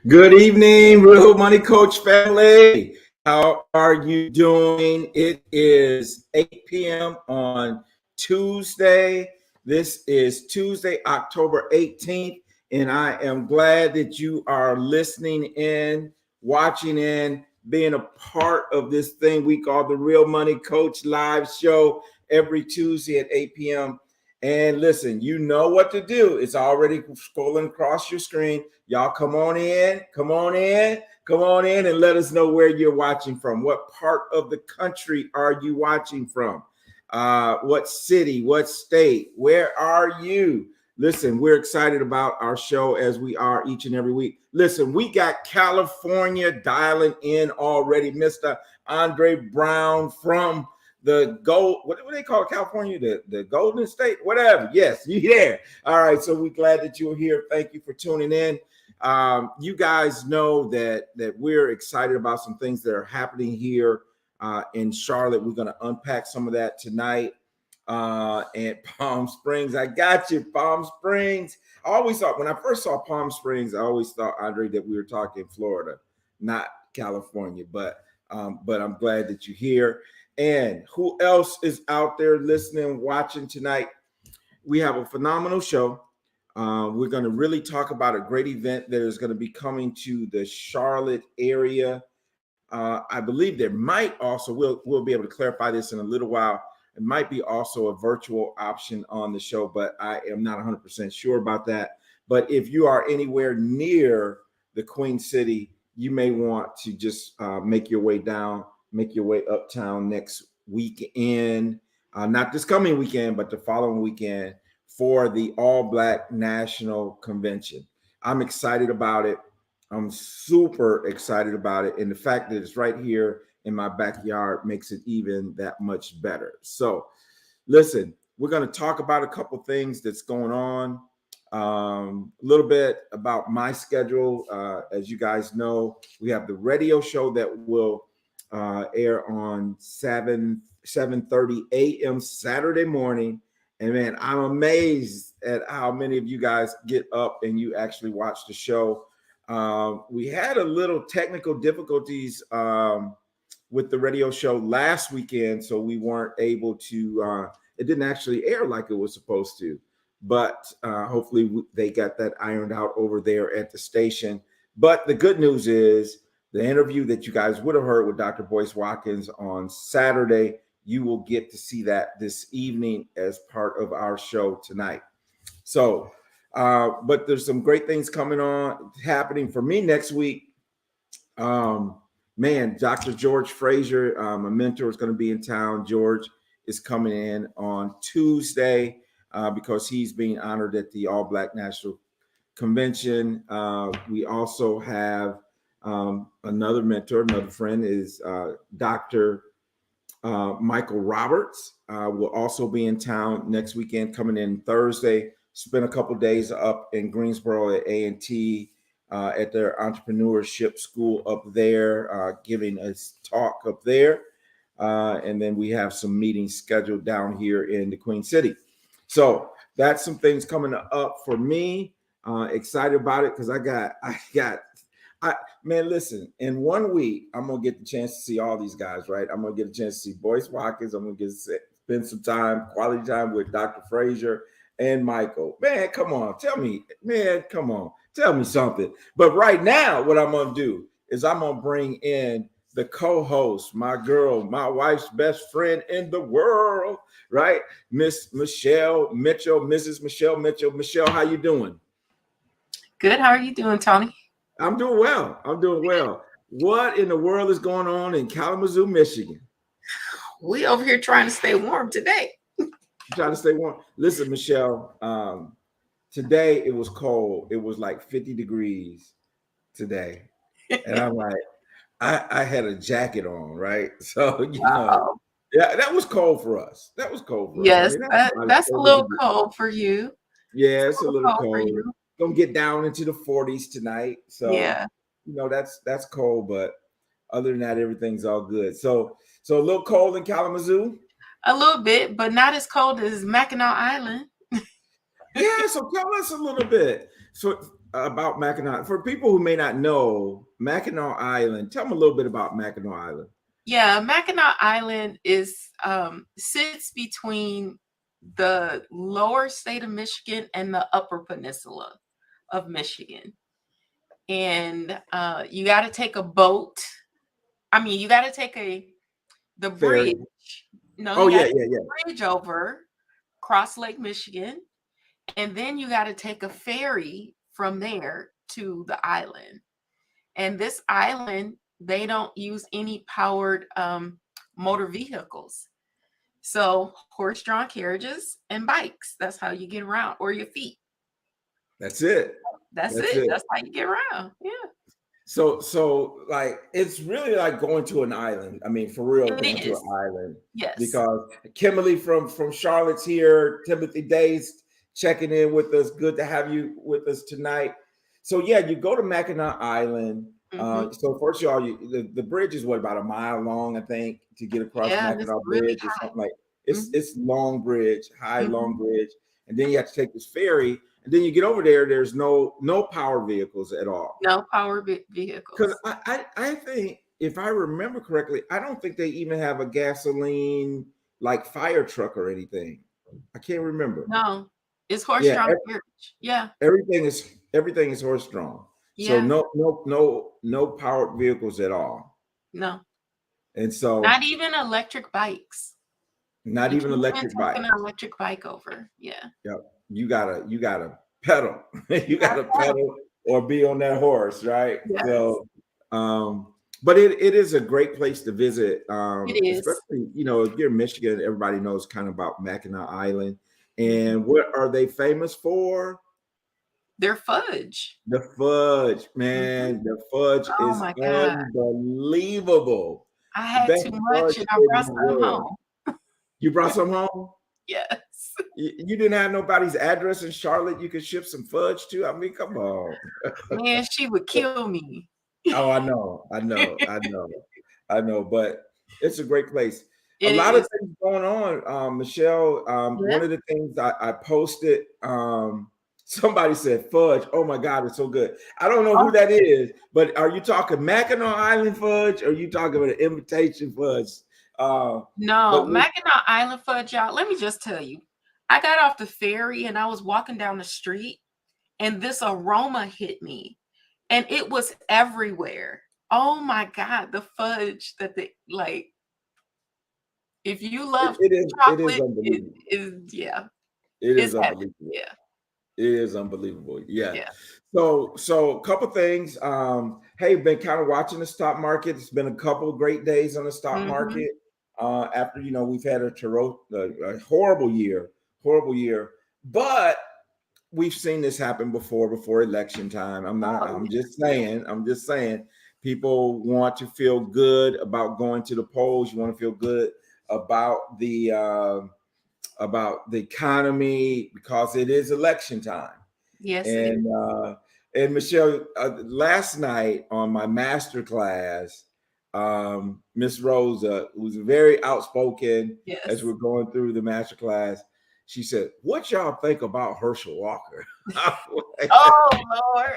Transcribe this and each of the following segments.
Good evening, Real Money Coach family. How are you doing? It is 8 p.m. on Tuesday. This is Tuesday, October 18th, and I am glad that you are listening in, watching in, being a part of this thing we call the Real Money Coach live show every Tuesday at 8 p.m. And listen, you know what to do. It's already scrolling across your screen. Y'all come on in, and let us know where you're watching from. What part of the country are you watching from? What city, what state, where are you? Listen, we're excited about our show as we are each and every week. Listen, we got California dialing in already. Mr. Andre Brown from the gold, what do they call it, California? The Golden State, whatever. Yes, you there. All right. So we're glad that you're here. Thank you for tuning in. You guys know that we're excited about some things that are happening here in Charlotte. We're going to unpack some of that tonight. And Palm Springs, I got you, Palm Springs. I always thought, when I first saw Palm Springs, I always thought, Andre, that we were talking Florida, not California. But I'm glad that you're here. And who else is out there listening, watching tonight? We have a phenomenal show. We're going to really talk about a great event that is going to be coming to the Charlotte area. I believe there might also, we'll be able to clarify this in a little while. It might be also a virtual option on the show, but I am not 100% sure about that. But if you are anywhere near the Queen City, you may want to just make your way uptown next weekend, not this coming weekend, but the following weekend for the All Black National Convention. I'm excited about it. I'm super excited about it. And the fact that it's right here in my backyard makes it even that much better. So listen, we're going to talk about a couple things that's going on. A little bit about my schedule. As you guys know, we have the radio show that will air on 7:30 a.m. Saturday morning. And man, I'm amazed at how many of you guys get up and you actually watch the show. We had a little technical difficulties with the radio show last weekend, so we weren't able to, it didn't actually air like it was supposed to. But hopefully they got that ironed out over there at the station. But the good news is the interview that you guys would have heard with Dr. Boyce Watkins on Saturday, you will get to see that this evening as part of our show tonight. So, but there's some great things happening for me next week. Man, Dr. George Frazier, my mentor, is going to be in town. George is coming in on Tuesday because he's being honored at the All Black National Convention. We also have another mentor, another friend is Dr. Michael Roberts will also be in town next weekend, coming in Thursday. Spent a couple days up in Greensboro at A&T at their entrepreneurship school up there, giving a talk up there. And then we have some meetings scheduled down here in the Queen City. So that's some things coming up for me. Excited about it because man, listen, in 1 week, I'm going to get the chance to see all these guys, right? I'm going to get a chance to see Boyce Watkins. I'm going to spend some quality time with Dr. Frazier and Michael. Man, come on. Tell me something. But right now, what I'm going to do is I'm going to bring in the co-host, my girl, my wife's best friend in the world, right? Miss Michelle Mitchell, Mrs. Michelle Mitchell. Michelle, how you doing? Good. How are you doing, Tony? I'm doing well. What in the world is going on in Kalamazoo, Michigan? We over here trying to stay warm today. Trying to stay warm. Listen, Michelle, today it was cold. It was like 50 degrees today. And I'm like, I had a jacket on, right? So, know, yeah, that was cold for us. Yes, that's a little cold for you. Yeah, it's a little cold. Gonna get down into the 40s tonight. So yeah, that's cold, but other than that, everything's all good. So a little cold in Kalamazoo? A little bit, but not as cold as Mackinac Island. Yeah, so tell us a little bit. So about Mackinac. For people who may not know Mackinac Island, tell them a little bit about Mackinac Island. Yeah, Mackinac Island is sits between the lower state of Michigan and the upper peninsula of Michigan. And you got to take a boat. I mean, you got to take the Ferry. bridge. No, Oh you got yeah, to yeah, take yeah. the bridge over, cross Lake Michigan, and then you got to take a ferry from there to the island. And this island, they don't use any powered motor vehicles. So horse-drawn carriages and bikes. That's how you get around, or your feet. That's it. That's it. That's how you get around. Yeah. So like it's really like going to an island. I mean, for real, going to an island. Yes. Because Kimberly from Charlotte's here, Timothy Days checking in with us. Good to have you with us tonight. So yeah, you go to Mackinac Island. So first of all, the bridge is what, about a mile long, I think, to get across Mackinac Bridge or something like. It's long bridge, long bridge, and then you have to take this ferry, and then you get over there. There's no power vehicles at all. No power vehicles. Because I think, if I remember correctly, I don't think they even have a gasoline like fire truck or anything. I can't remember. No, it's horse-drawn carriage. Yeah. Everything is horse-drawn. Yeah. So no powered vehicles at all. No. And so not even electric bikes. Not even electric bike. An electric bike over. Yeah. Yep. You gotta pedal. You gotta pedal or be on that horse, right? Yes. So but it is a great place to visit. It is. Especially, if you're in Michigan, everybody knows kind of about Mackinac Island. And what are they famous for? Their fudge. The fudge, man. The fudge is unbelievable. I had too much and I brought some home. You brought some home? Yes. You didn't have nobody's address in Charlotte you could ship some fudge to? I mean, come on. Man, she would kill me. Oh, I know. But it's a great place. A lot of things going on, Michelle. One of the things I posted, somebody said fudge. Oh my God, it's so good. I don't know who that is, but are you talking Mackinac Island fudge, or are you talking about an imitation fudge? No, Mackinac Island fudge, y'all. Let me just tell you, I got off the ferry and I was walking down the street, and this aroma hit me, and it was everywhere. Oh my God, the fudge that if you love chocolate, it is unbelievable. It is unbelievable. Yeah. It is unbelievable. Yeah. So a couple things. Hey, been kind of watching the stock market. It's been a couple of great days on the stock market. After we've had a horrible year, but we've seen this happen before election time. I'm just saying, people want to feel good about going to the polls. You want to feel good about the economy, because it is election time. Yes. And Michelle, last night on my master class, Miss Rosa, who's very outspoken, as we're going through the master class, she said, "What y'all think about Herschel Walker?" Oh Lord.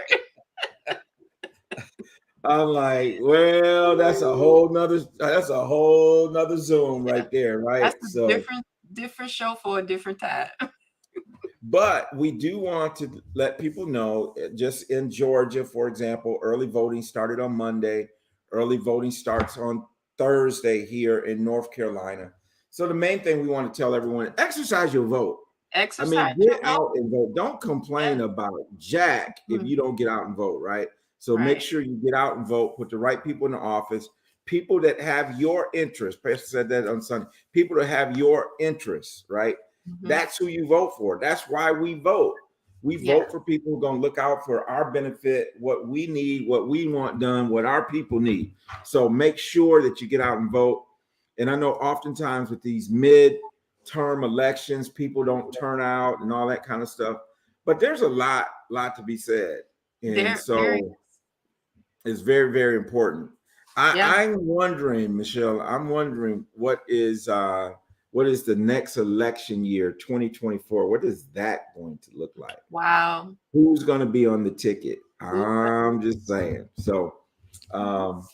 I'm like, well, that's a whole nother Zoom right there, right? That's a different show for a different time. But we do want to let people know, just in Georgia, for example, early voting started on Monday. Early voting starts on Thursday here in North Carolina. So the main thing we want to tell everyone: exercise your vote. Get out and vote. Don't complain about jack if you don't get out and vote, right? So make sure you get out and vote. Put the right people in the office. People that have your interests. Pastor said that on Sunday. People that have your interests, right? That's who you vote for. That's why we vote. We vote for people who are going to look out for our benefit, what we need, what we want done, what our people need. So make sure that you get out and vote. And I know oftentimes with these mid-term elections, people don't turn out and all that kind of stuff. But there's a lot to be said. And so it's very, very important. I'm wondering, Michelle, what is what is the next election year, 2024? What is that going to look like? Wow. Who's going to be on the ticket? I'm just saying. Um,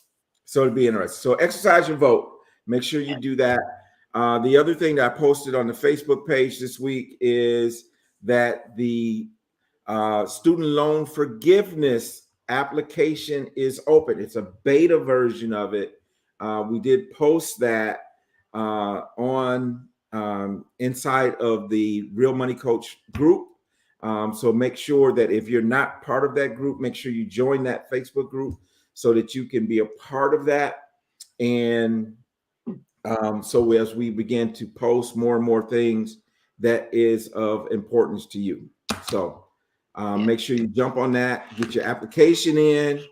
so it'd be interesting. So exercise your vote. Make sure you do that. The other thing that I posted on the Facebook page this week is that the student loan forgiveness application is open. It's a beta version of it. We did post that on inside of the Real Money Coach group. So make sure that if you're not part of that group, make sure you join that Facebook group so that you can be a part of that. And so as we begin to post more and more things that is of importance to you. So make sure you jump on that, get your application in.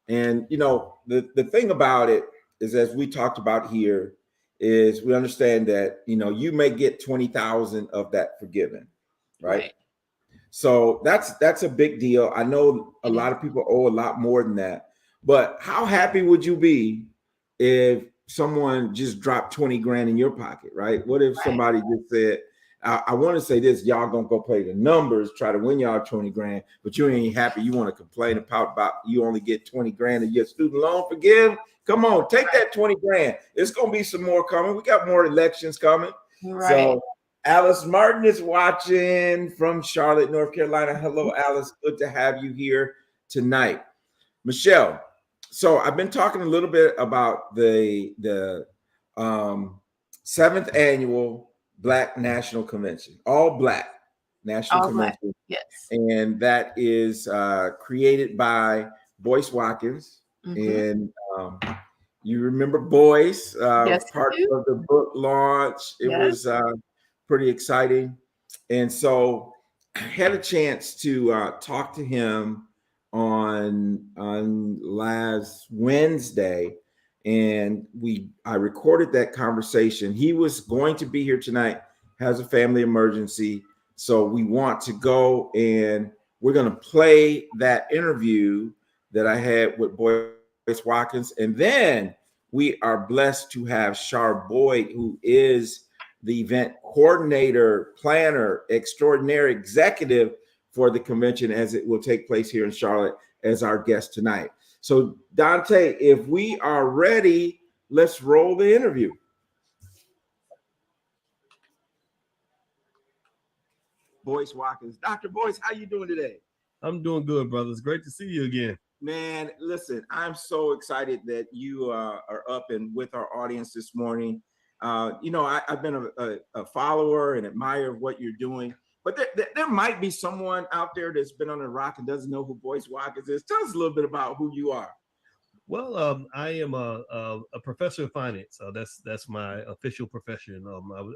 And, you know, the thing about it is, as we talked about here, is we understand that, you know, you may get 20,000 of that forgiven, right? So that's a big deal. I know a lot of people owe a lot more than that, but how happy would you be if someone just dropped 20 grand in your pocket, right? What if somebody just said, I want to say this, y'all gonna go play the numbers, try to win y'all 20 grand, but you ain't happy. You want to complain about you only get 20 grand of your student loan forgive. Come on, take that 20 grand. It's gonna be some more coming. We got more elections coming. So Alice Martin is watching from Charlotte, North Carolina. Hello, Alice. Good to have you here tonight. Michelle, so I've been talking a little bit about the 7th annual Black National Convention, all Black National Convention. Yes. And that is created by Boyce Watkins. And you remember Boyce, part of the book launch. It was pretty exciting. And so I had a chance to talk to him on last Wednesday, and I recorded that conversation. He was going to be here tonight, has a family emergency, so we want to go and we're going to play that interview that I had with Boyce Watkins, and then we are blessed to have Shar Boyd, who is the event coordinator, planner, extraordinary executive for the convention as it will take place here in Charlotte, as our guest tonight. So Dante, if we are ready, let's roll the interview. Boyce Watkins. Dr. Boyce, how you doing today? I'm doing good, brother. It's great to see you again. Man, listen, I'm so excited that you are up and with our audience this morning. You know, I've been a follower and admirer of what you're doing, but there might be someone out there that's been on a rock and doesn't know who Boyce Watkins is. Tell us a little bit about who you are. Well, I am a professor of finance. That's my official profession.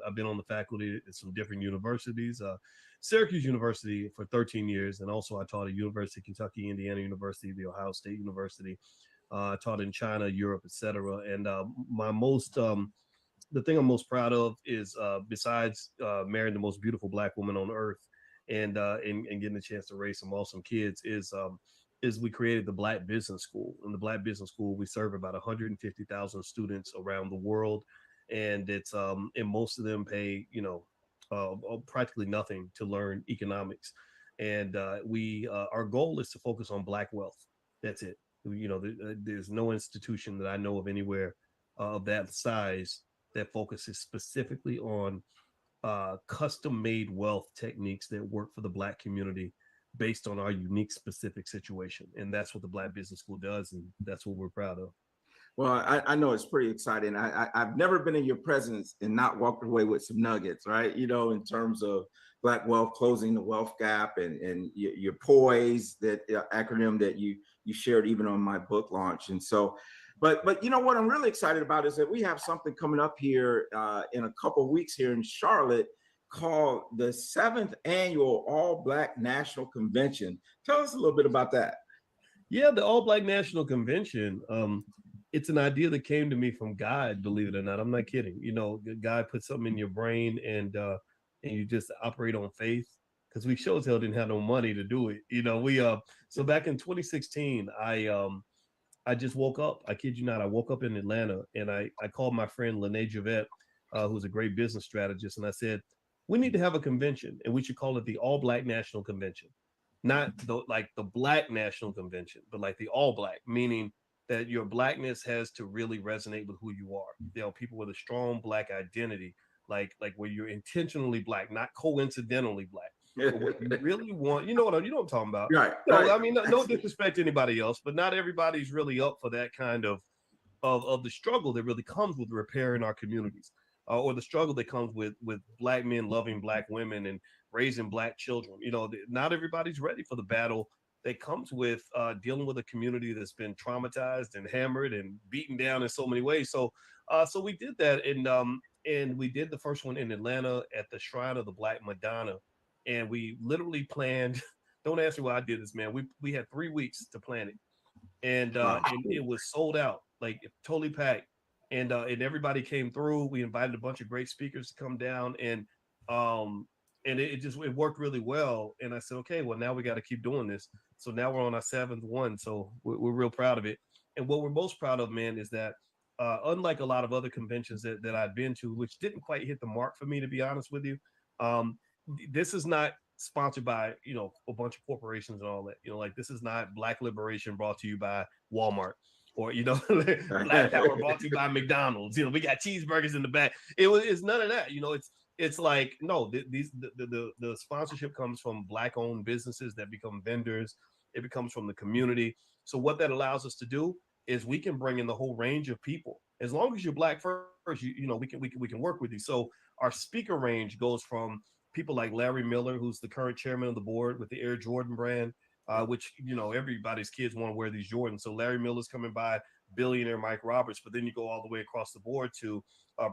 I've been on the faculty at some different universities, Syracuse University for 13 years, and also I taught at University of Kentucky, Indiana University, the Ohio State University. I taught in China, Europe, etc. And the thing I'm most proud of is besides marrying the most beautiful Black woman on earth and getting a chance to raise some awesome kids is we created the Black Business School. In the Black Business School, we serve about 150,000 students around the world, and it's and most of them pay practically nothing to learn economics. And our goal is to focus on Black wealth. That's it. You know, there's no institution that I know of anywhere of that size that focuses specifically on custom-made wealth techniques that work for the Black community based on our unique specific situation. And that's what the Black Business School does, and that's what we're proud of. Well, I know it's pretty exciting. I've never been in your presence and not walked away with some nuggets, right? You know, in terms of Black wealth, closing the wealth gap, and your poise, that acronym that you shared even on my book launch. And so, but you know what I'm really excited about is that we have something coming up here in a couple of weeks here in Charlotte called the 7th annual All Black National Convention. Tell us a little bit about that. Yeah, the All Black National Convention. It's an idea that came to me from God, believe it or not. I'm not kidding. You know, God put something in your brain and you just operate on faith, because we sure as hell didn't have no money to do it. You know, so back in 2016, I just woke up. I kid you not. I woke up in Atlanta and I called my friend Lene Javette, who's a great business strategist, and I said, we need to have a convention, and we should call it the All Black National Convention, not the Black National Convention, but like the All Black, meaning that your blackness has to really resonate with who you are. You know, people with a strong Black identity, like where you're intentionally Black, not coincidentally Black. But what you really want, you know what I'm talking about. Right. You know, Right. I mean, no disrespect to anybody else, but not everybody's really up for that kind of the struggle that really comes with repairing our communities, or the struggle that comes with Black men loving Black women and raising Black children. You know, not everybody's ready for the battle that comes with dealing with a community that's been traumatized and hammered and beaten down in so many ways. So we did that, and we did the first one in Atlanta at the Shrine of the Black Madonna, and we literally planned. Don't ask me why I did this, man. We had 3 weeks to plan it, and it was sold out, like totally packed, and everybody came through. We invited a bunch of great speakers to come down, and it worked really well. And I said, okay, well, now we got to keep doing this. So now we're on our 7th one, so we're real proud of it. And what we're most proud of, man, is that unlike a lot of other conventions that I've been to, which didn't quite hit the mark for me, to be honest with you, this is not sponsored by, you know, a bunch of corporations and all that. You know, like, this is not Black Liberation brought to you by Walmart, or, you know, Black Power brought to you by McDonald's. You know, we got cheeseburgers in the back. It's none of that. You know, it's like, no, the sponsorship comes from Black owned businesses that become vendors. It becomes from the community. So what that allows us to do is we can bring in the whole range of people. As long as you're Black first, you know, we can work with you. So our speaker range goes from people like Larry Miller, who's the current chairman of the board with the Air Jordan brand, which, you know, everybody's kids want to wear these Jordans. So Larry Miller's coming by, billionaire Mike Roberts. But then you go all the way across the board to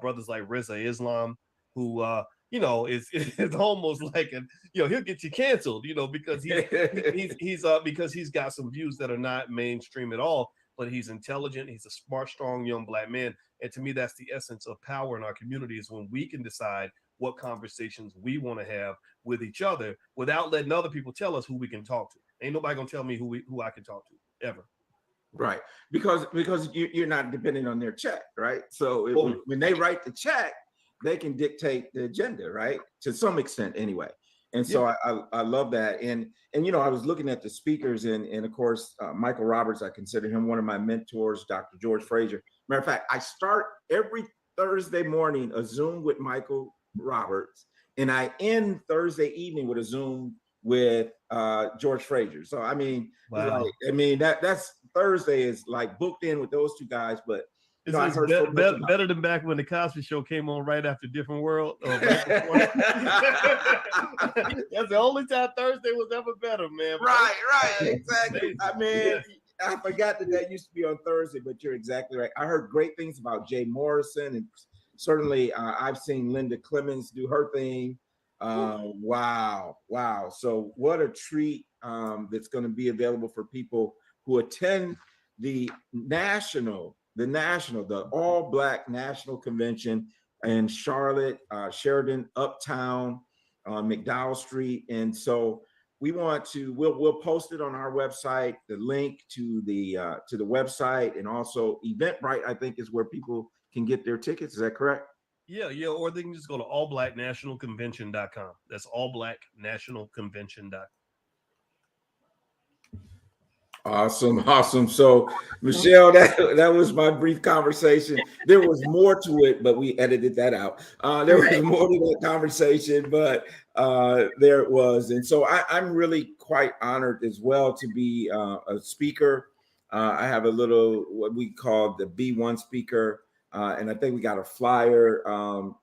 brothers like Reza Islam, who you know, is almost like he'll get you canceled, you know, because he's got some views that are not mainstream at all, but he's intelligent. He's a smart, strong, young Black man. And to me, that's the essence of power in our community, is when we can decide what conversations we want to have with each other without letting other people tell us who we can talk to. Ain't nobody gonna tell me who I can talk to, ever. Right, because you're not depending on their check, right? So when they write the check, they can dictate the agenda, right? To some extent, anyway. And so I love that. And you know, I was looking at the speakers, and of course, Michael Roberts, I consider him one of my mentors. Dr. George Frazier. Matter of fact, I start every Thursday morning a Zoom with Michael Roberts, and I end Thursday evening with a Zoom with George Frazier. So I mean, wow. That's Thursday is like booked in with those two guys. But it's better than back when the Cosby Show came on right after Different World. That's the only time Thursday was ever better, man. Right, exactly. I mean, I forgot that used to be on Thursday, but you're exactly right. I heard great things about Jay Morrison, and certainly I've seen Linda Clemens do her thing. Wow. So what a treat that's going to be available for people who attend the All Black National Convention in Charlotte, Sheridan, Uptown, McDowell Street. And so we'll post it on our website, the link to the website, and also Eventbrite, I think, is where people can get their tickets. Is that correct? Yeah, or they can just go to allblacknationalconvention.com. That's allblacknationalconvention.com. Awesome. So, Michelle, that was my brief conversation. There was more to it, but we edited that out. There was more to that conversation, but there it was. And so I'm really quite honored as well to be a speaker. I have a little, what we call the B1 speaker. And I think we got a flyer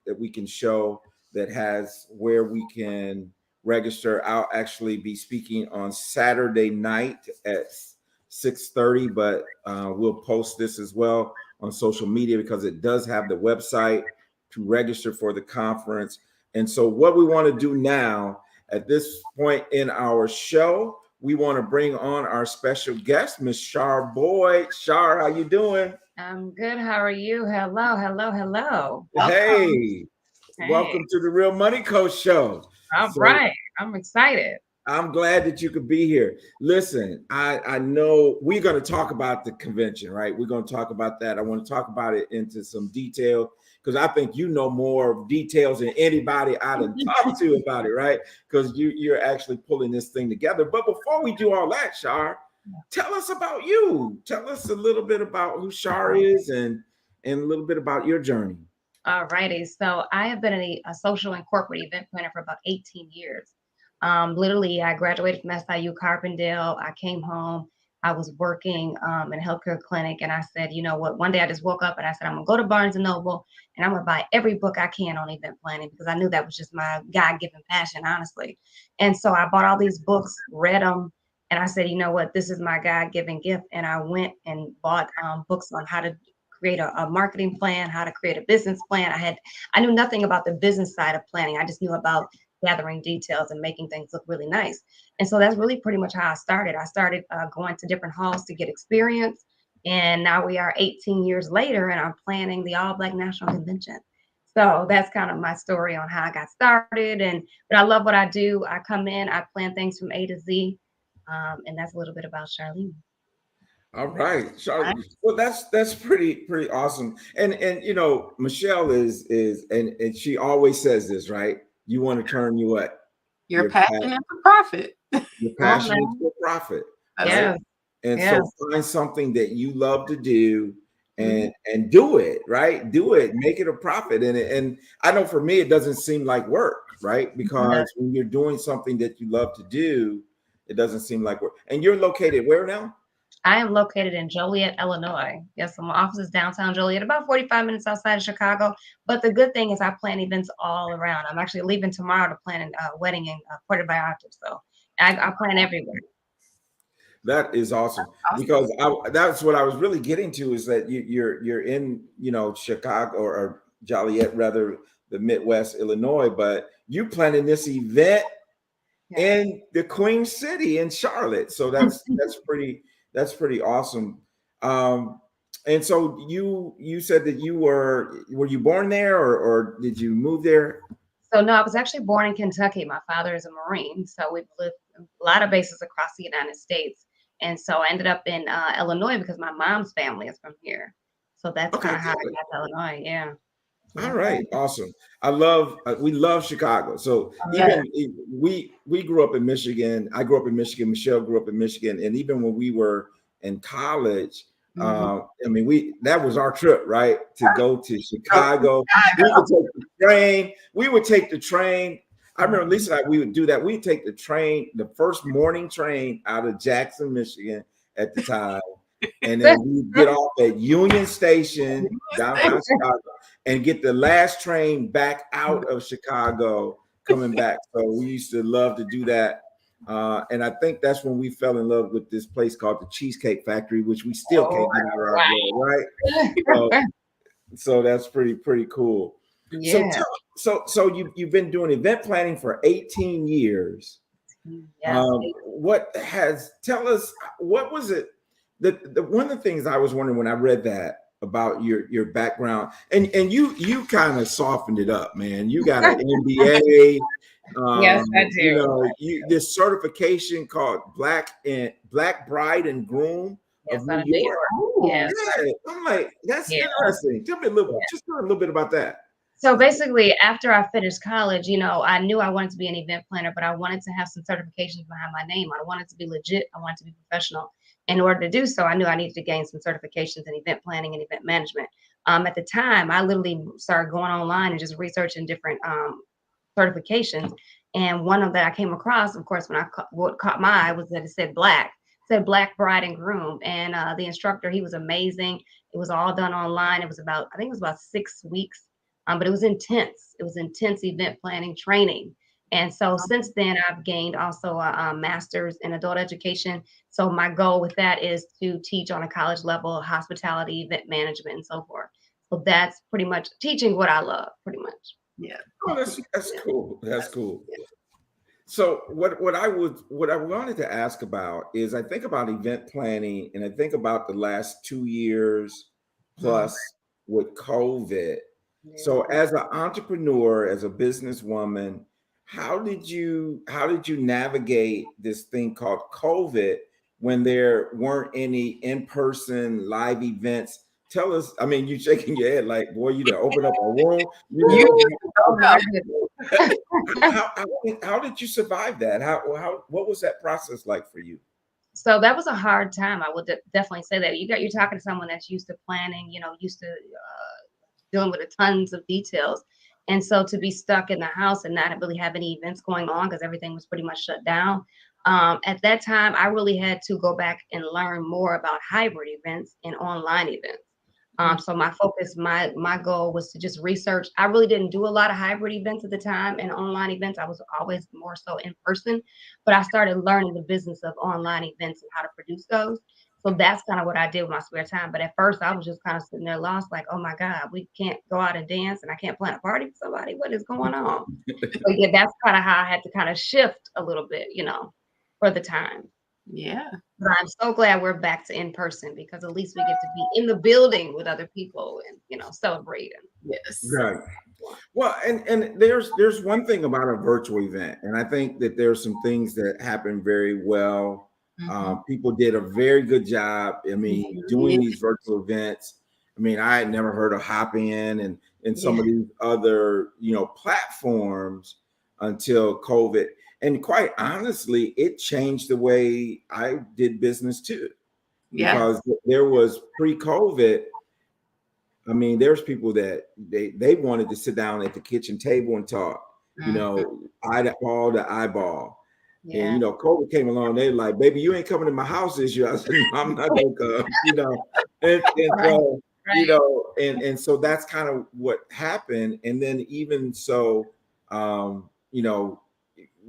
that we can show that has where we can register. I'll actually be speaking on Saturday night at 6:30, but we'll post this as well on social media, because it does have the website to register for the conference. And so what we want to do now at this point in our show, we want to bring on our special guest, Miss Shar Boyd. Shar, how you doing? I'm good. How are you? Hello. Hey, welcome to the Real Money Coach Show. All right. I'm excited. I'm glad that you could be here. Listen, I know we're going to talk about the convention, right? We're going to talk about that. I want to talk about it into some detail. because I think you know more details than anybody I done talked to about it, right? Because you're actually pulling this thing together. But before we do all that, Shar, tell us about you. Tell us a little bit about who Shar is and a little bit about your journey. All righty. So I have been a social and corporate event planner for about 18 years. Literally, I graduated from SIU Carbondale. I came home. I was working in a healthcare clinic, and I said, you know what? One day I just woke up and I said, I'm gonna go to Barnes and Noble and I'm gonna buy every book I can on event planning because I knew that was just my God-given passion, honestly. And so I bought all these books, read them, and I said, you know what? This is my God-given gift. And I went and bought books on how to create a marketing plan, how to create a business plan. I knew nothing about the business side of planning. I just knew about gathering details and making things look really nice. And so that's really pretty much how I started. I started going to different halls to get experience. And now we are 18 years later and I'm planning the All Black National Convention. So that's kind of my story on how I got started. But I love what I do. I come in, I plan things from A to Z. And that's a little bit about Charlene. All right, Charlotte. Well, that's pretty awesome. And you know, Michelle is and she always says this, right? You want to turn Your passion into profit. your passion into a profit, right? Yeah. And Yeah. so find something that you love to do and do it, right? Do it, make it a profit. And I know for me, it doesn't seem like work, right? Because when you're doing something that you love to do, it doesn't seem like work. And you're located where now? I am located in Joliet, Illinois. Yes, so my office is downtown Joliet, about 45 minutes outside of Chicago. But the good thing is I plan events all around. I'm actually leaving tomorrow to plan a wedding in Puerto Vallarta. So I plan everywhere. That is awesome because that's what I was really getting to is that you're in, you know, Chicago or Joliet, rather, the Midwest, Illinois, but you planning this event in the Queen City in Charlotte. So that's pretty awesome. And so you said that were you born there or did you move there? So no, I was actually born in Kentucky. My father is a Marine, so we've lived a lot of bases across the United States. And so I ended up in Illinois because my mom's family is from here. So that's kind of how I got to Illinois. Yeah. All right, awesome. We love Chicago. So even we grew up in Michigan. I grew up in Michigan. Michelle grew up in Michigan, and even when we were in college, I mean, that was our trip, right? To go to Chicago. We would take the train. We would take the train. I remember Lisa and I, we would do that. We'd take the train, the first morning train out of Jackson, Michigan at the time. And then we'd get off at Union Station, downtown Chicago, and get the last train back out of Chicago coming back. So we used to love to do that. And I think that's when we fell in love with this place called the Cheesecake Factory, which we still can't get out of our blood, right? So that's pretty cool. Yeah. So you've been doing event planning for 18 years. Yeah. Tell us, what was it? One of the things I was wondering when I read that about your background, and you kind of softened it up, man. You got an MBA. Yes, I do. You know, this certification called Black Bride and Groom of New York. Yes. Yeah. I'm like, that's interesting. Tell me a little bit about that. So basically, after I finished college, you know, I knew I wanted to be an event planner, but I wanted to have some certifications behind my name. I wanted to be legit. I wanted to be professional. In order to do so, I knew I needed to gain some certifications in event planning and event management. At the time, I literally started going online and just researching different certifications. And one of that I came across, of course, what caught my eye was that it said Black Bride and Groom. And the instructor, he was amazing. It was all done online. I think it was about 6 weeks. But it was intense. It was intense event planning training. And so since then, I've gained also a master's in adult education. So my goal with that is to teach on a college level, hospitality, event management, and so forth. So that's pretty much teaching what I love, pretty much. Yeah. Oh, that's cool. That's cool. So what I wanted to ask about is, I think about event planning and I think about the last 2 years plus with COVID. So as an entrepreneur, as a businesswoman, how did you navigate this thing called COVID when there weren't any in-person live events tell us. I mean, you shaking your head like, boy, you done open up a room. You Oh my goodness. How did you survive that? What was that process like for you? So that was a hard time. I would definitely say that you're talking to someone that's used to planning, used to dealing with tons of details. And so to be stuck in the house and not really have any events going on because everything was pretty much shut down. At that time, I really had to go back and learn more about hybrid events and online events. So my focus, my goal was to just research. I really didn't do a lot of hybrid events at the time and online events. I was always more so in person, but I started learning the business of online events and how to produce those. So that's kind of what I did with my spare time. But at first I was just kind of sitting there lost, like, oh my God, we can't go out and dance and I can't plan a party for somebody. What is going on? So yeah, that's kind of how I had to kind of shift a little bit, for the time. Yeah. But I'm so glad we're back to in person because at least we get to be in the building with other people and celebrating. Yes. Right. Well, and there's one thing about a virtual event, and I think that there's some things that happen very well. People did a very good job. I mean, doing these virtual events. I mean, I had never heard of Hopin and some of these other platforms until COVID. And quite honestly, it changed the way I did business too, because there was pre-COVID. I mean, there's people that they wanted to sit down at the kitchen table and talk, eyeball to eyeball. Yeah. And COVID came along. They're like, "Baby, you ain't coming to my house this year." I said, "No, I'm not gonna come." And so and so that's kind of what happened. And then even so,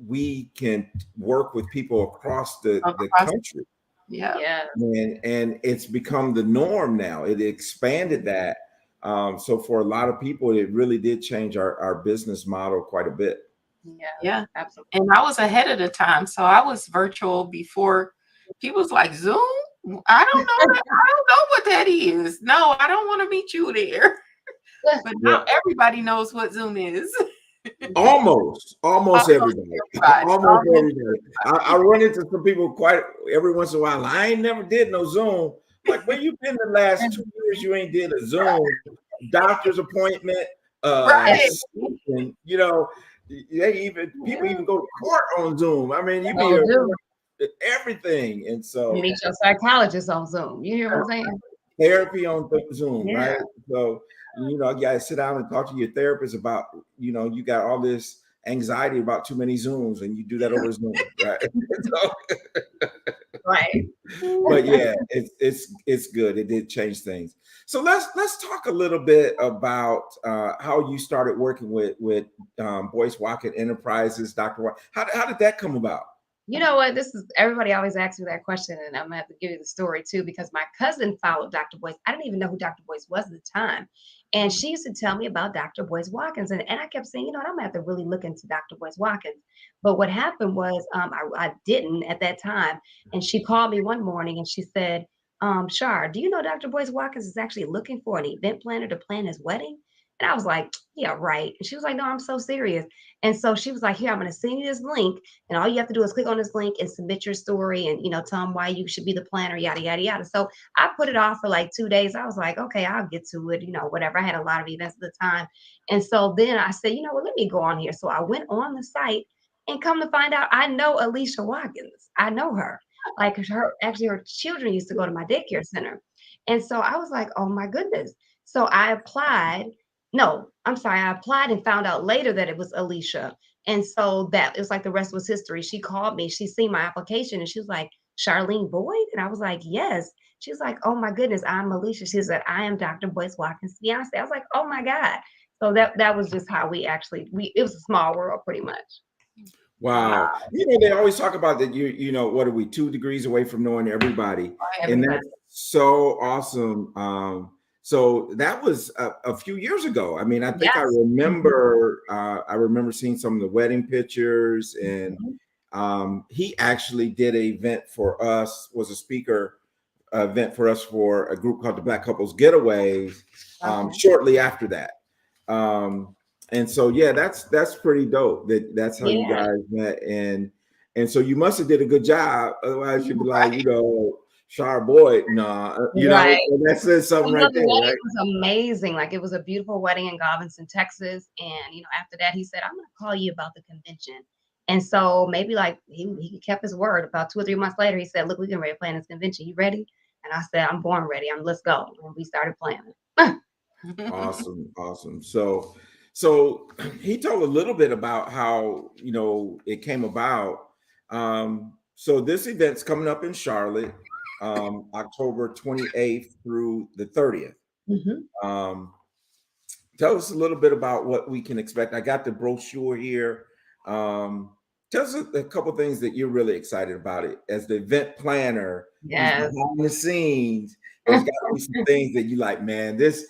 we can work with people across the country. Yeah. And it's become the norm now. It expanded that. So for a lot of people, it really did change our business model quite a bit. Yeah. Absolutely. And I was ahead of the time. So I was virtual before people was like, Zoom? I don't know what that is. No, I don't want to meet you there. But now everybody knows what Zoom is. Almost everybody. Almost everybody. I run into some people quite every once in a while. I ain't never did no Zoom. Like, where you been the last 2 years? You ain't did a Zoom doctor's appointment. And, people even go to court on Zoom. I mean, you meet everything, and so you meet your psychologist on Zoom. You hear what I'm saying? Therapy on Zoom, right? So you gotta sit down and talk to your therapist about, you got all this anxiety about too many Zooms, and you do that over Zoom, right? Right. But yeah, it's good. It did change things. So let's talk a little bit about how you started working with Boyce Watkins Enterprises, Dr. Watkins. How did that come about? You know what? Everybody always asks me that question, and I'm gonna have to give you the story too, because my cousin followed Dr. Boyce. I didn't even know who Dr. Boyce was at the time. And she used to tell me about Dr. Boyce Watkins. And I kept saying, I'm gonna have to really look into Dr. Boyce Watkins. But what happened was I didn't at that time. And she called me one morning and she said, Shar, do you know Dr. Boyce Watkins is actually looking for an event planner to plan his wedding? And I was like, yeah, right. And she was like, no, I'm so serious. And so she was like, here, I'm going to send you this link. And all you have to do is click on this link and submit your story and, tell them why you should be the planner, yada, yada, yada. So I put it off for like 2 days. I was like, okay, I'll get to it, whatever. I had a lot of events at the time. And so then I said, let me go on here. So I went on the site and come to find out, I know Alicia Watkins. I know her. Like her children used to go to my daycare center. And so I was like, oh my goodness. So I applied. No, I'm sorry. I applied and found out later that it was Alicia. And so that it was like the rest was history. She called me. She seen my application and she was like, Charlene Boyd? And I was like, yes. She was like, oh my goodness, I'm Alicia. She said, I am Dr. Boyce Watkins' fiance. I was like, oh my God. So that was just how it was a small world pretty much. Wow. They always talk about that what are we, 2 degrees away from knowing everybody. And that's so awesome. So that was a few years ago. I mean, I think I remember seeing some of the wedding pictures, and he actually did an event for us, was a speaker event for us for a group called the Black Couples Getaways shortly after that. And so, yeah, that's pretty dope. That's how you guys met. And so you must have did a good job. Otherwise you'd be like, Boy, nah, Right. that says something right The there, wedding right? was amazing. Like it was a beautiful wedding in Galveston, Texas. And after that, he said, "I'm gonna call you about the convention." And so maybe like he kept his word. About 2 or 3 months later, he said, "Look, we can ready to plan this convention. You ready?" And I said, "I'm born ready. Let's go." And we started planning. Awesome. So he told a little bit about how it came about. So this event's coming up in Charlotte, October 28th through the 30th. Mhm. Um, Tell us a little bit about what we can expect. I got the brochure here. Tell us a couple things that you're really excited about it as the event planner who's Yes. behind the scenes. There's got to be some things that you like, man. This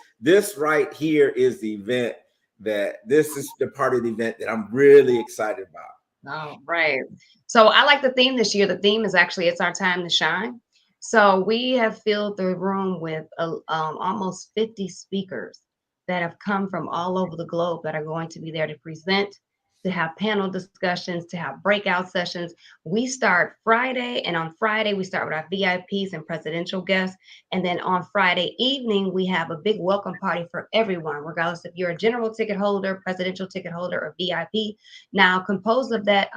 right here is the event this is the part of the event that I'm really excited about. Oh, right. So I like the theme this year. The theme is actually "It's Our Time to Shine." So we have filled the room with almost 50 speakers that have come from all over the globe that are going to be there to present, to have panel discussions, to have breakout sessions. We start Friday, and on Friday we start with our VIPs and presidential guests. And then on Friday evening, we have a big welcome party for everyone, regardless if you're a general ticket holder, presidential ticket holder, or VIP. Now, composed of that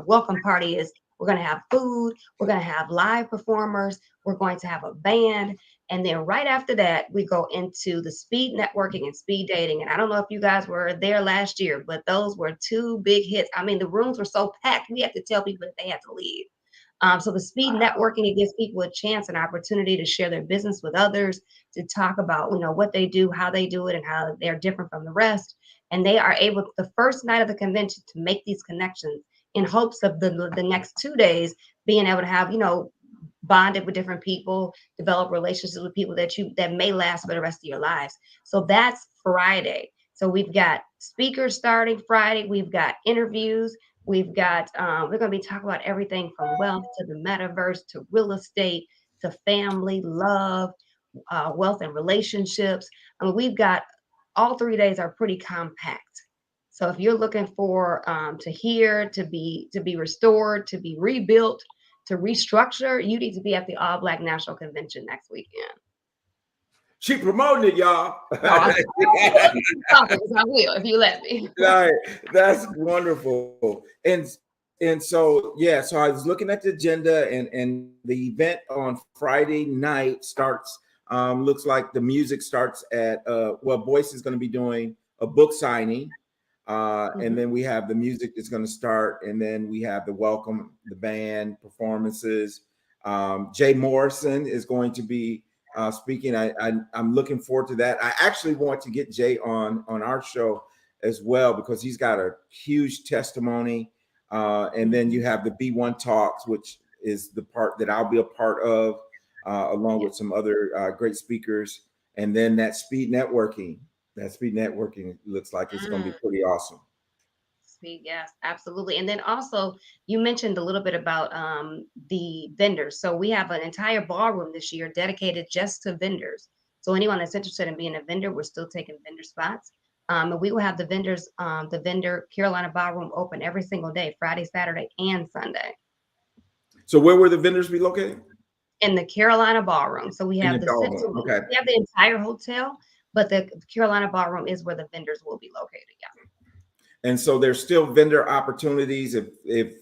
welcome party is we're going to have food, we're going to have live performers, we're going to have a band. And then right after that, we go into the speed networking and speed dating. And I don't know if you guys were there last year, but those were two big hits. I mean, the rooms were so packed, we had to tell people that they had to leave. So the speed networking, it gives people a chance, an opportunity to share their business with others, to talk about, what they do, how they do it, and how they're different from the rest. And they are able, the first night of the convention, to make these connections in hopes of the next 2 days being able to have, bonded with different people, develop relationships with people that may last for the rest of your lives. So that's Friday. So we've got speakers starting Friday. We've got interviews. We've got we're going to be talking about everything from wealth to the metaverse to real estate to family, love, wealth and relationships. I mean, we've got all 3 days are pretty compact. So if you're looking for to hear, to be restored, to be rebuilt, to restructure, you need to be at the All Black National Convention next weekend. She promoted it, y'all. No, I will if you let me. Right. That's wonderful. And so so I was looking at the agenda, and the event on Friday night starts. Looks like the music starts at Boyce is going to be doing a book signing. And then we have the music that's going to start, and then we have the welcome, the band performances. Jay Morrison is going to be speaking. I'm looking forward to that. I actually want to get Jay on our show as well, because he's got a huge testimony. And then you have the B1 Talks, which is the part that I'll be a part of, along with some other great speakers. And then that speed networking looks like it's going to be pretty awesome. Sweet, yes, absolutely. And then also, you mentioned a little bit about the vendors. So we have an entire ballroom this year dedicated just to vendors. So anyone that's interested in being a vendor, we're still taking vendor spots. And we will have the vendor Carolina Ballroom open every single day, Friday, Saturday, and Sunday. So where will the vendors be located? In the Carolina Ballroom. So we have Okay. we have the entire hotel, but the Carolina Ballroom is where the vendors will be located. Yeah. And so there's still vendor opportunities. If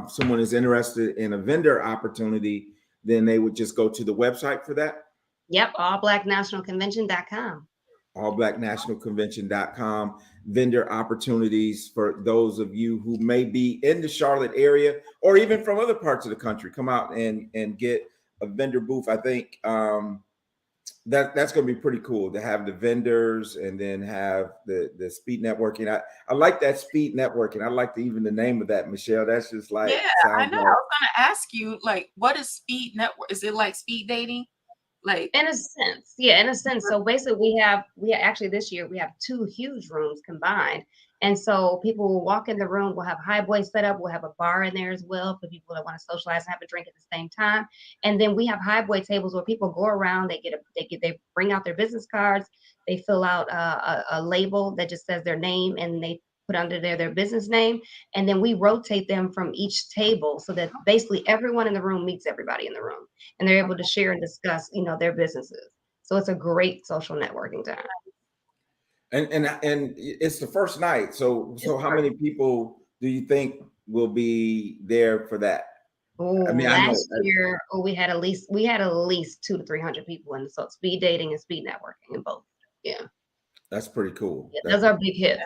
someone is interested in a vendor opportunity, then they would just go to the website for that. Yep, allblacknationalconvention.com. allblacknationalconvention.com. Vendor opportunities for those of you who may be in the Charlotte area or even from other parts of the country. Come out and get a vendor booth. I think that's going to be pretty cool to have the vendors and then have the speed networking. I like that speed networking. I like even the name of that, Michelle. That's just like, I know. I was going to ask you, like, what is speed network? Is it like speed dating? Like, in a sense, yeah, in a sense. So basically, we actually this year we have 2 huge rooms combined, and so people will walk in the room. We'll have high boy set up. We'll have a bar in there as well for people that want to socialize and have a drink at the same time. And then we have high boy tables where people go around. They bring out their business cards. They fill out a label that just says their name, and they put under their business name, and then we rotate them from each table so that basically everyone in the room meets everybody in the room, and they're able to share and discuss, their businesses. So it's a great social networking time. And it's the first night. So how many people do you think will be there for that? Oh, I mean, last year, we had at least 200 to 300 people in the so speed dating and speed networking in both. Yeah, that's pretty cool. Yeah, those are big hits.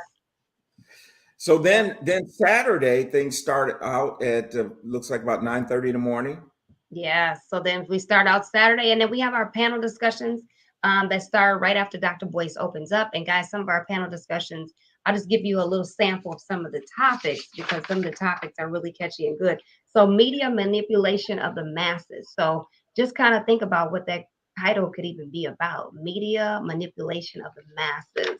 So then Saturday things started out at looks like about 9:30 in the morning. Yeah. So then we start out Saturday, and then we have our panel discussions that start right after Dr. Boyce opens up. And guys, some of our panel discussions, I'll just give you a little sample of some of the topics because some of the topics are really catchy and good. So media manipulation of the masses. So just kind of think about what that title could even be about: media manipulation of the masses.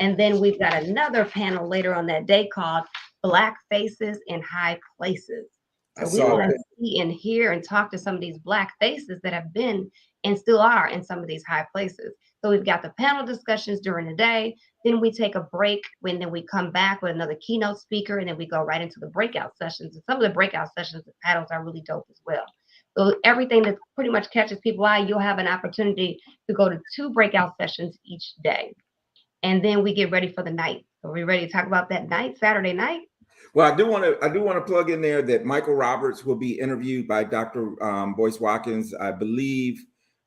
And then we've got another panel later on that day called Black Faces in High Places. So we want to see and hear and talk to some of these Black faces that have been and still are in some of these high places. So we've got the panel discussions during the day. Then we take a break when then we come back with another keynote speaker, and then we go right into the breakout sessions. And some of the breakout sessions, the panels are really dope as well. So everything that pretty much catches people eye, you'll have an opportunity to go to 2 breakout sessions each day. And then we get ready for the night. So we're ready to talk about that night, Saturday night. Well, I do want to plug in there that Michael Roberts will be interviewed by Dr. Boyce Watkins, I believe,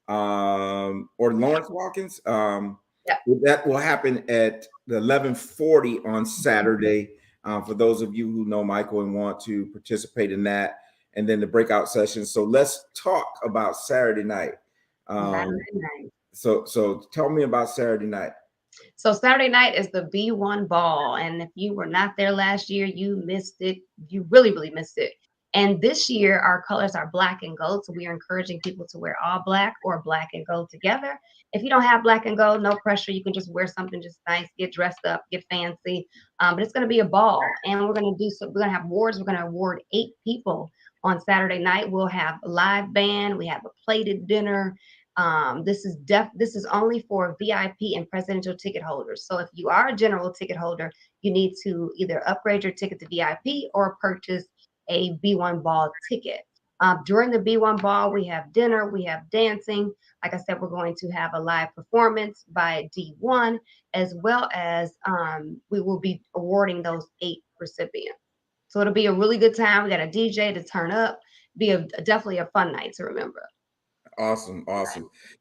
or Lawrence Watkins. That will happen at 11:40 on Saturday. For those of you who know Michael and want to participate in that, and then the breakout sessions. So let's talk about Saturday night. So tell me about Saturday night. So Saturday night is the B1 ball. And if you were not there last year, you missed it. You really, really missed it. And this year, our colors are black and gold. So we are encouraging people to wear all black or black and gold together. If you don't have black and gold, no pressure. You can just wear something just nice, get dressed up, get fancy. But it's going to be a ball. And we're going to do so. We're going to have awards. We're going to award 8 people on Saturday night. We'll have a live band. We have a plated dinner. This is only for VIP and presidential ticket holders. So if you are a general ticket holder, you need to either upgrade your ticket to VIP or purchase a B1 ball ticket. During the B1 ball, we have dinner, we have dancing. Like I said, we're going to have a live performance by D1, as well as we will be awarding those 8 recipients. So it'll be a really good time. We got a DJ to turn up. Be definitely a fun night to remember. Awesome.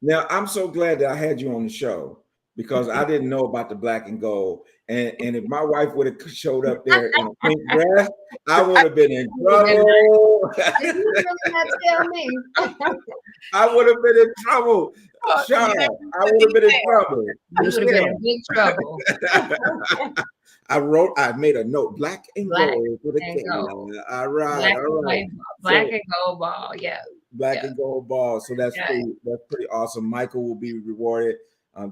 Now, I'm so glad that I had you on the show because I didn't know about the black and gold. And if my wife would have showed up there in a pink dress, I would have been in trouble. Did you really not tell me? I would have been in trouble. Sean, I would have been in trouble. You would have been in big trouble. I made a note, black and gold for the king. All right. Black and gold ball, yeah. Black and gold ball. So that's pretty awesome. Michael will be rewarded.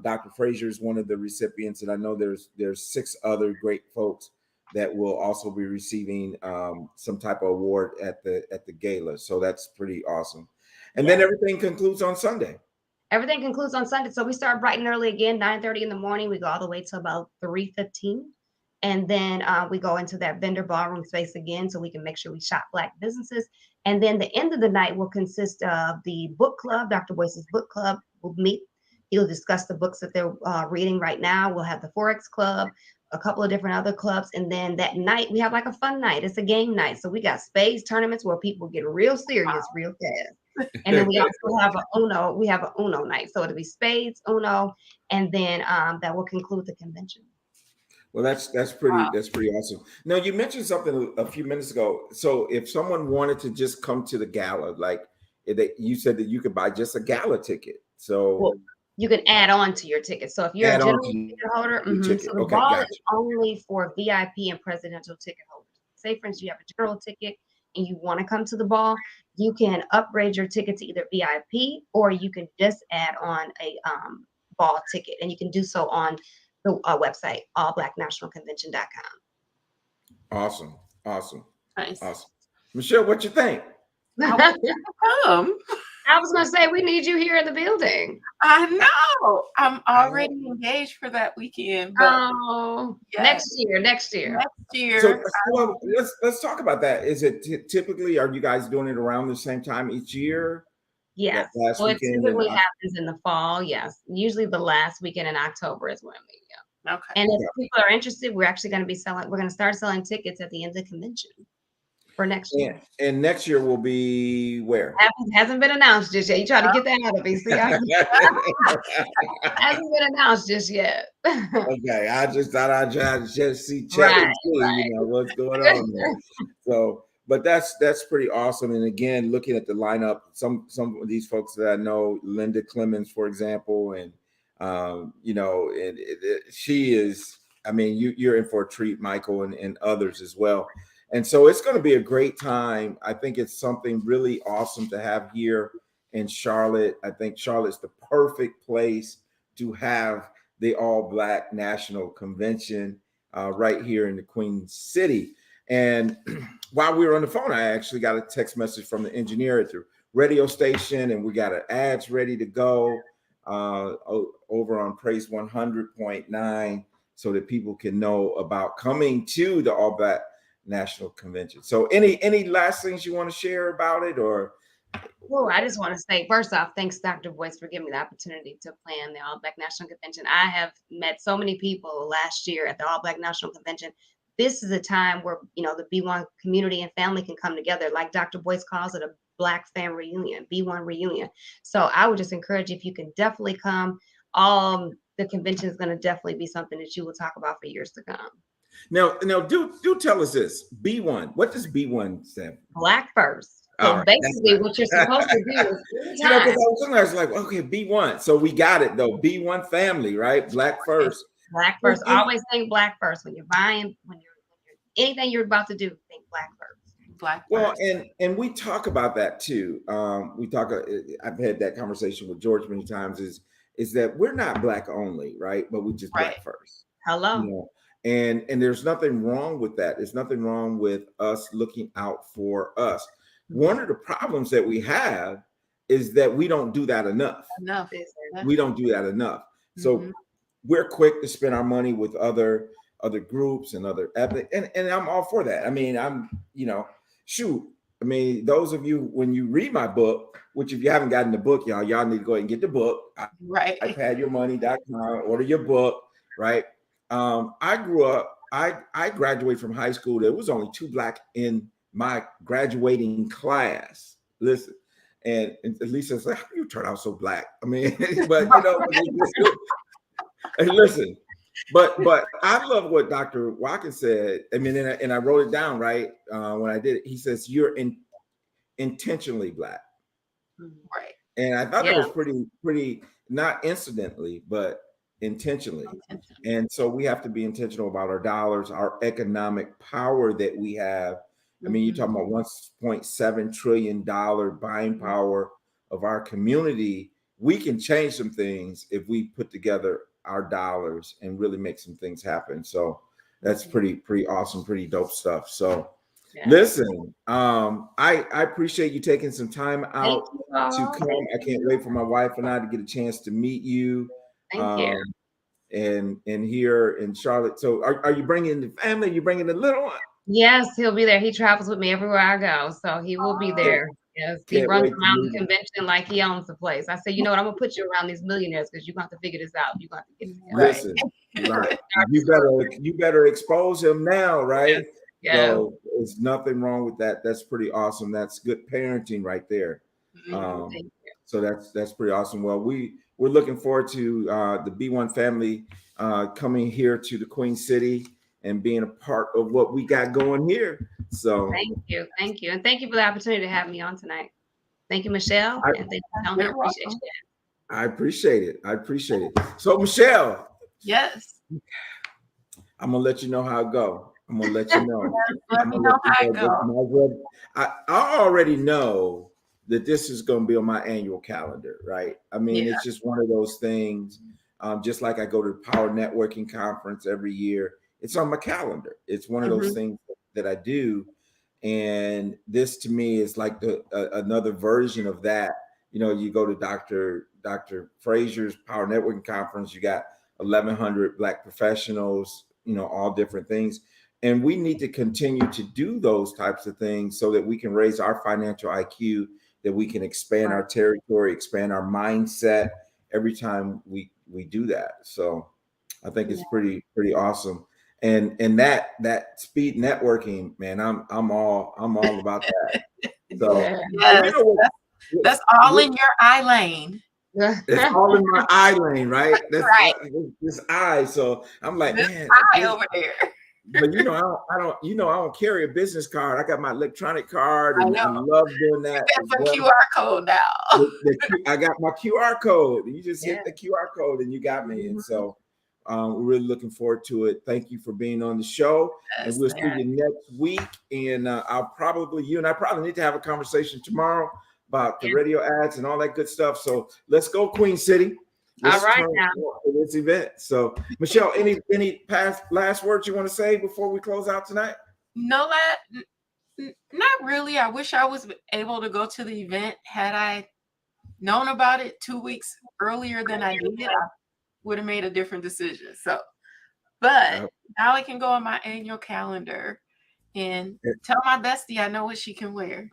Dr. Frazier is one of the recipients, and I know there's 6 other great folks that will also be receiving some type of award at the gala. So that's pretty awesome. And then everything concludes on Sunday. Everything concludes on Sunday. So we start bright and early again, 9:30 in the morning. We go all the way to about 3:15. And then we go into that vendor ballroom space again so we can make sure we shop Black businesses. And then the end of the night will consist of the book club. Dr. Boyce's book club will meet. He'll discuss the books that they're reading right now. We'll have the Forex Club, a couple of different other clubs. And then that night, we have like a fun night. It's a game night. So we got spades tournaments where people get real serious real fast. And then we also have an Uno. We have an Uno night. So it'll be spades, Uno, and then that will conclude the convention. Well, that's pretty awesome. Now, you mentioned something a few minutes ago. So if someone wanted to just come to the gala, like you said that you could buy just a gala ticket. So you can add on to your ticket. So if you're a general ticket holder, so the ball is only for VIP and presidential ticket holders. Say, for instance, you have a general ticket and you want to come to the ball, you can upgrade your ticket to either VIP or you can just add on a ball ticket, and you can do so on the website, allblacknationalconvention.com. Awesome. Nice. Awesome. Michelle, what you think? Come. I was gonna say we need you here in the building. I know. I'm already engaged for that weekend, but Oh, yes, next year. next So, year. well, let's talk about that. Is it typically, are you guys doing it around the same time each year? Yes. That last Well, it weekend in typically happens in the fall. Yes. Usually the last weekend in October is when we go. Okay. And if people are interested, we're actually going to be selling, we're going to start selling tickets at the end of the convention for next year. and next year will be where? Hasn't been announced just yet. You trying to get that out of me. See, hasn't been announced just yet. Okay, I just thought I'd try to just check Right, and see, what's going on there. So, but that's pretty awesome. And again, looking at the lineup, some of these folks that I know, Linda Clemens, for example, and she is. I mean, you're in for a treat, Michael, and others as well. And so it's going to be a great time. I think it's something really awesome to have here in Charlotte. I think Charlotte's the perfect place to have the All Black National Convention right here in the Queen City. And while we were on the phone, I actually got a text message from the engineer at the radio station, and we got our ads ready to go over on Praise 100.9 so that people can know about coming to the All Black National Convention. So any last things you want to share about it, or? Well, I just want to say, first off, thanks, Dr. Boyce, for giving me the opportunity to plan the All Black National Convention. I have met so many people last year at the All Black National Convention. This is a time where, the B1 community and family can come together. Like Dr. Boyce calls it, a Black fam reunion, B1 reunion. So I would just encourage you, if you can definitely come. The convention is going to definitely be something that you will talk about for years to come. Now, do tell us this. B1, what does B1 stand for? Black first. So right, basically, what you're supposed to do is, because I was like, okay, B1. So we got it though. B1 family, right? Black first. Black first. Always think black first when you're buying. When you're anything you're about to do, think black first. Black well, first. and we talk about that too. I've had that conversation with George many times. Is that we're not black only, right? But we just black first. Hello. And there's nothing wrong with that. There's nothing wrong with us looking out for us. One of the problems that we have is that we don't do that enough. We don't do that enough. So we're quick to spend our money with other groups and other ethnic, and I'm all for that. I mean, I mean, those of you, when you read my book, which if you haven't gotten the book, y'all need to go ahead and get the book. Right. iPadyourmoney.com, order your book, right? I grew up, I graduated from high school. There was only 2 Black in my graduating class. Listen, and Lisa said, "How do you turn out so Black?" I mean, but and listen, but I love what Dr. Watkins said. I mean, and I wrote it down right when I did it. He says, "You're intentionally Black," right? And I thought that was pretty, not incidentally, but intentionally. And so we have to be intentional about our dollars, our economic power that we have. I mean, you're talking about $1.7 trillion buying power of our community. We can change some things if we put together our dollars and really make some things happen. So that's pretty awesome, pretty dope stuff. So listen, I appreciate you taking some time out to come. I can't wait for my wife and I to get a chance to meet you. Thank you. And here in Charlotte. So are you bringing the family? Are you bringing the little one? Yes, he'll be there. He travels with me everywhere I go. So he will be there. Yes, he runs around the convention like he owns the place. I said, you know what? I'm gonna put you around these millionaires because you're going to have to figure this out. You're going to have to get it together. Listen, you better expose him now, right? Yeah. So there's nothing wrong with that. That's pretty awesome. That's good parenting right there. So that's pretty awesome. Well, we're looking forward to the B1 family coming here to the Queen City and being a part of what we got going here. So thank you, and thank you for the opportunity to have me on tonight. Thank you, Michelle, and thank you, Tony. I appreciate it. I appreciate it. So, Michelle. Yes. I'm gonna let you know how it go. I'm gonna let you know. Let me know how it go. I already know that this is going to be on my annual calendar, right? I mean, it's just one of those things. Just like I go to the Power Networking Conference every year, it's on my calendar. It's one of those things that I do, and this to me is like another version of that. you go to Dr. Frazier's Power Networking Conference, you got 1,100 Black professionals, all different things. And we need to continue to do those types of things so that we can raise our financial IQ, that we can expand our territory, expand our mindset every time we do that. So I think it's pretty awesome. And that speed networking, man, I'm all about that. So yes, that's all in your eye lane. It's all in my eye lane, right? That's right. This eye. So I'm like, this man, eye over there. But I don't carry a business card. I got my electronic card, and I love doing that. That's a QR code now. I got my QR code. You just hit the QR code, and you got me. And so we're really looking forward to it. Thank you for being on the show, and we'll see you next week. And you and I probably need to have a conversation tomorrow about the radio ads and all that good stuff. So let's go, Queen City. All right, now for this event. So, Michelle, any last words you want to say before we close out tonight? No, not really. I wish I was able to go to the event. Had I known about it 2 weeks earlier than I did, I would have made a different decision. So, but now I can go on my annual calendar and tell my bestie I know what she can wear.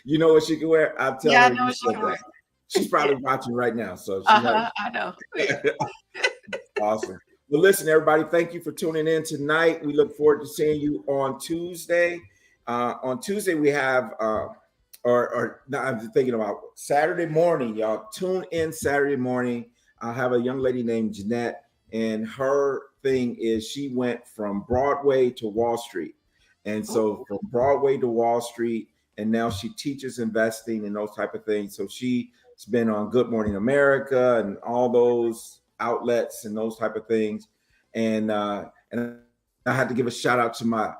You know what she can wear? I'll tell her. I know what she can wear. She's probably watching right now. So I know. Awesome. Well, listen, everybody, thank you for tuning in tonight. We look forward to seeing you on Tuesday. On Tuesday, we have, I'm thinking about Saturday morning, y'all. Tune in Saturday morning. I have a young lady named Jeanette, and her thing is she went from Broadway to Wall Street. And so from Broadway to Wall Street, and now she teaches investing and those type of things. So she's been on Good Morning America and all those outlets and those type of things. And I had to give a shout out to my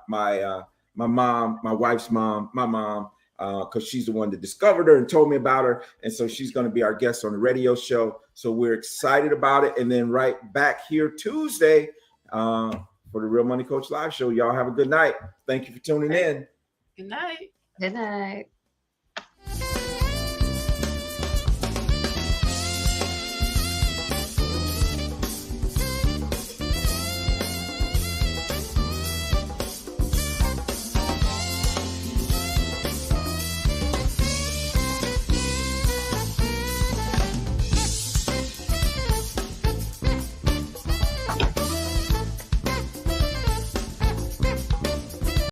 mom, my wife's mom, my mom, because she's the one that discovered her and told me about her. And so she's going to be our guest on the radio show. So we're excited about it. And then right back here Tuesday for the Real Money Coach Live Show. Y'all have a good night. Thank you for tuning in. Good night. Good night.